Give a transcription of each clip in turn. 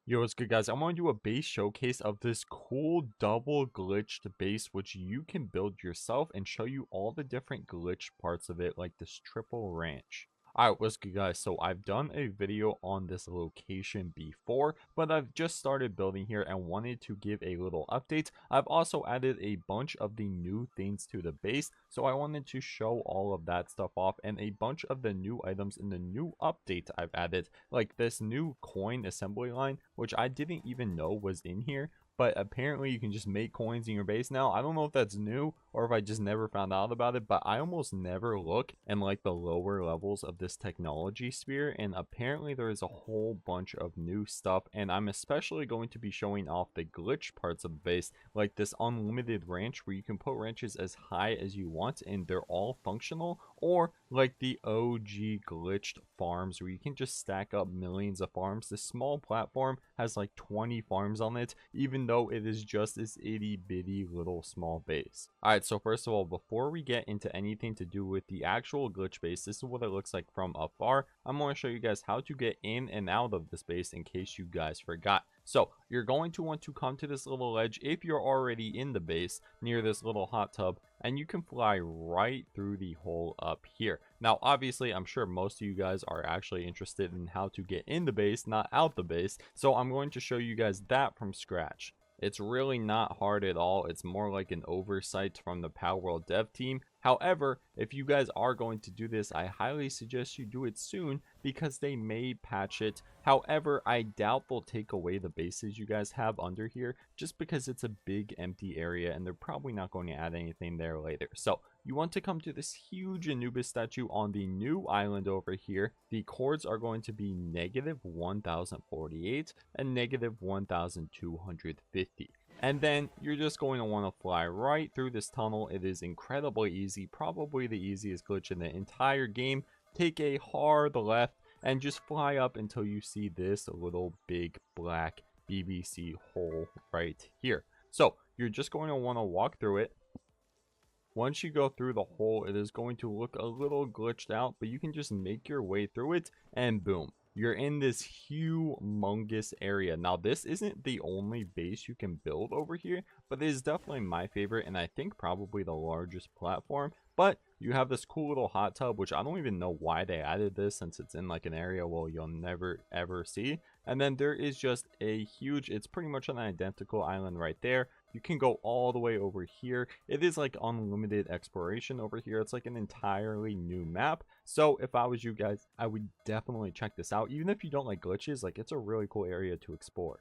Yo, what's good, guys? I want to do a base showcase of this cool double glitched base, which you can build yourself and show you all the different glitch parts of it, like this triple ranch. Alright, what's good, guys? So I've done a video on this location before, but I've just started building here and wanted to give a little update. I've also added a bunch of the new things to the base, so I wanted to show all of that stuff off and a bunch of the new items in the new update I've added, like this new coin assembly line, which I didn't even know was in here. But apparently you can just make coins in your base now. I don't know if that's new or if I just never found out about it, but I almost never look in like the lower levels of this technology sphere, and apparently there is a whole bunch of new stuff, and I'm especially going to be showing off the glitch parts of the base, like this unlimited ranch where you can put ranches as high as you want and they're all functional, or like the OG glitched farms where you can just stack up millions of farms. This small platform has like 20 farms on it, even though it is just this itty bitty little small base. Alright, so first of all, before we get into anything to do with the actual glitch base, this is what it looks like from afar. I'm going to show you guys how to get in and out of this base in case you guys forgot. So you're going to want to come to this little ledge if you're already in the base near this little hot tub, and you can fly right through the hole up here. Now obviously I'm sure most of you guys are actually interested in how to get in the base, not out the base, so I'm going to show you guys that from scratch. It's really not hard at all. It's more like an oversight from the Palworld dev team. However, if you guys are going to do this, I highly suggest you do it soon because they may patch it. However, I doubt they'll take away the bases you guys have under here just because it's a big empty area and they're probably not going to add anything there later. So you want to come to this huge Anubis statue on the new island over here. The chords are going to be negative 1048 and negative 1250. And then you're just going to want to fly right through this tunnel. It is incredibly easy, probably the easiest glitch in the entire game. Take a hard left and just fly up until you see this little big black BBC hole right here. So you're just going to want to walk through it. Once you go through the hole, it is going to look a little glitched out, but you can just make your way through it and boom, you're in this humongous area. Now this isn't the only base you can build over here, but it is definitely my favorite and I think probably the largest platform. But you have this cool little hot tub, which I don't even know why they added this since it's in like an area well you'll never ever see. And then there is just a huge, it's pretty much an identical island right there. You can go all the way over here. It is like unlimited exploration over here. It's like an entirely new map. So if I was you guys, I would definitely check this out. Even if you don't like glitches, like it's a really cool area to explore.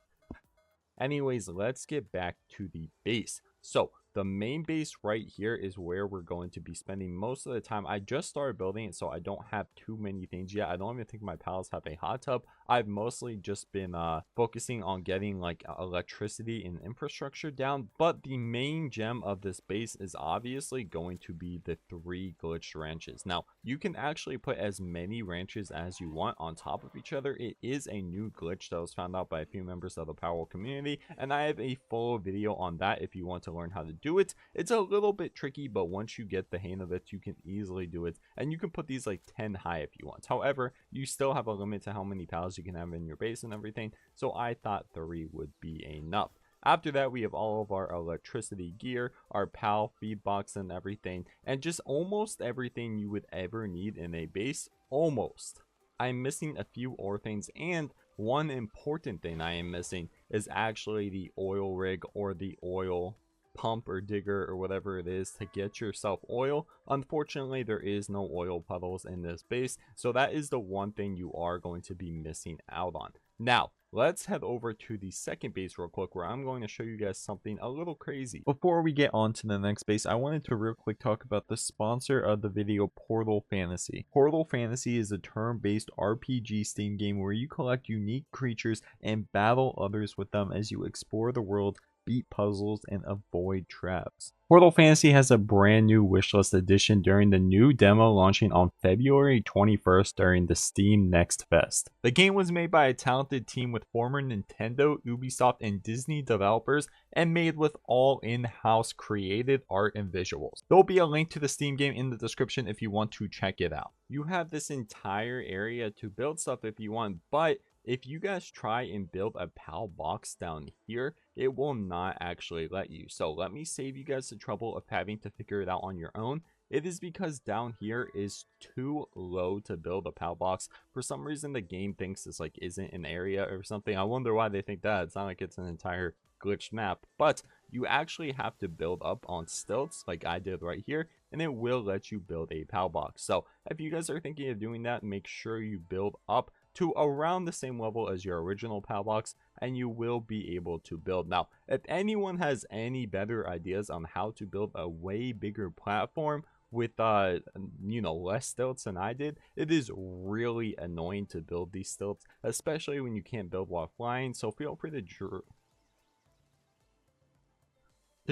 Anyways, let's get back to the base. So the main base right here is where we're going to be spending most of the time. I just started building it, so I don't have too many things yet. I don't even think my pals have a hot tub. I've mostly just been focusing on getting like electricity and infrastructure down. But the main gem of this base is obviously going to be the 3 glitched ranches. Now, you can actually put as many ranches as you want on top of each other. It is a new glitch that was found out by a few members of the Palworld community, and I have a full video on that if you want to learn how to do it. It's a little bit tricky, but once you get the hang of it, you can easily do it, and you can put these like 10 high if you want. However, you still have a limit to how many pals you can have in your base and everything, so I thought 3 would be enough. After that, we have all of our electricity gear, our PAL feed box and everything, and just almost everything you would ever need in a base. Almost. I'm missing a few ore things, and one important thing I am missing is actually the oil rig or the oil pump or digger or whatever it is to get yourself oil. Unfortunately, there is no oil puddles in this base, so that is the one thing you are going to be missing out on. Now, let's head over to the second base real quick where I'm going to show you guys something a little crazy. Before we get on to the next base, I wanted to real quick talk about the sponsor of the video, Portal Fantasy. Portal Fantasy is a turn-based RPG Steam game where you collect unique creatures and battle others with them as you explore the world, beat puzzles, and avoid traps. Portal Fantasy has a brand new wishlist edition during the new demo launching on February 21st during the Steam Next Fest. The game was made by a talented team with former Nintendo, Ubisoft, and Disney developers and made with all in-house created art and visuals. There will be a link to the Steam game in the description if you want to check it out. You have this entire area to build stuff if you want, but if you guys try and build a PAL box down here, it will not actually let you. So let me save you guys the trouble of having to figure it out on your own. It is because down here is too low to build a PAL box. For some reason, the game thinks this like isn't an area or something. I wonder why they think that. It's not like it's an entire glitched map, but you actually have to build up on stilts like I did right here, and it will let you build a PAL box. So if you guys are thinking of doing that, make sure you build up to around the same level as your original PAL box, and you will be able to build. Now, if anyone has any better ideas on how to build a way bigger platform with less stilts than I did, it is really annoying to build these stilts, especially when you can't build while flying. So feel free to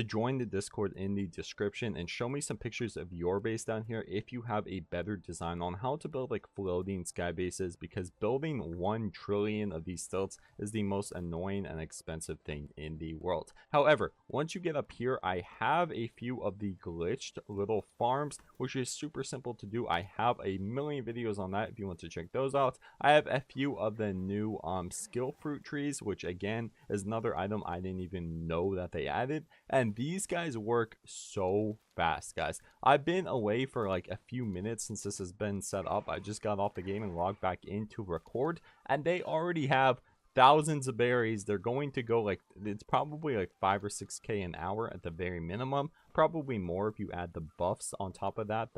join the Discord in the description and show me some pictures of your base down here if you have a better design on how to build like floating sky bases, because building 1 trillion of these stilts is the most annoying and expensive thing in the world. However, once you get up here, I have a few of the glitched little farms, which is super simple to do. I have a million videos on that if you want to check those out. I have a few of the new skill fruit trees, which again is another item I didn't even know that they added. And these guys work so fast, guys. I've been away for like a few minutes since this has been set up. I just got off the game and logged back in to record, and they already have thousands of berries. They're going to go like, it's probably like 5 or 6k an hour at the very minimum, probably more if you add the buffs on top of that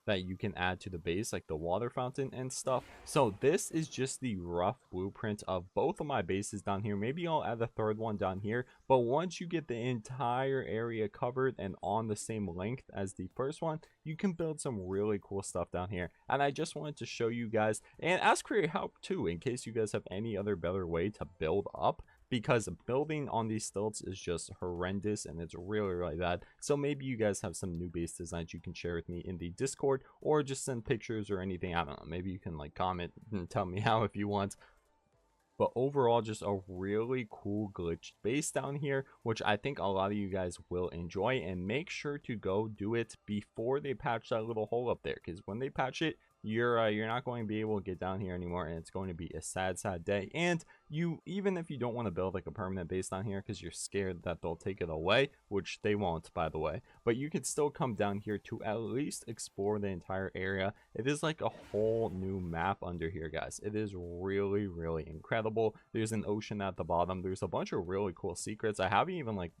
that you can add to the base, like the water fountain and stuff. So this is just the rough blueprint of both of my bases down here. Maybe I'll add a third one down here, but once you get the entire area covered and on the same length as the first one, you can build some really cool stuff down here. And I just wanted to show you guys and ask for your help too, in case you guys have any other better way to build up, because building on these stilts is just horrendous and it's really bad. So maybe you guys have some new base designs you can share with me in the Discord, or just send pictures or anything. I don't know, maybe you can like comment and tell me how if you want. But overall, just a really cool glitched base down here, which I think a lot of you guys will enjoy. And make sure to go do it before they patch that little hole up there, because when they patch it, you're not going to be able to get down here anymore, and it's going to be a sad day. And you, even if you don't want to build like a permanent base down here because you're scared that they'll take it away, which they won't, by the way, but you could still come down here to at least explore the entire area. It is like a whole new map under here, guys. It is really incredible. There's an ocean at the bottom. There's a bunch of really cool secrets. I haven't even like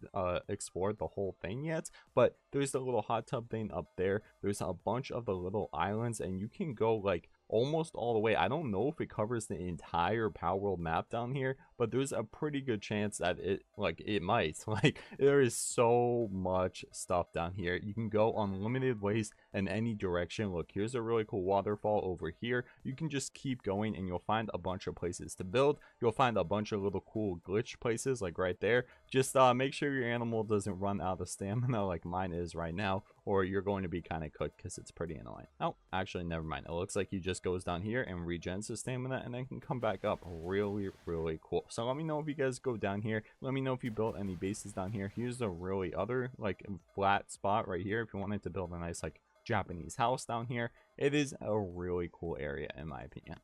explored the whole thing yet, but there's the little hot tub thing up there. There's a bunch of the little islands, and you can go like almost all the way. I don't know if it covers the entire Palworld map down here, but there's a pretty good chance that it might. Like, there is so much stuff down here. You can go unlimited ways in any direction. Look, here's a really cool waterfall over here. You can just keep going and you'll find a bunch of places to build. You'll find a bunch of little cool glitch places like right there. Just make sure your animal doesn't run out of stamina like mine is right now, or you're going to be kind of cooked because it's pretty annoying. Oh, actually, never mind. It looks like he just goes down here and regens his stamina and then can come back up. Really cool. So let me know if you guys go down here. Let me know if you built any bases down here. Here's a really other like flat spot right here if you wanted to build a nice like Japanese house down here. It is a really cool area in my opinion.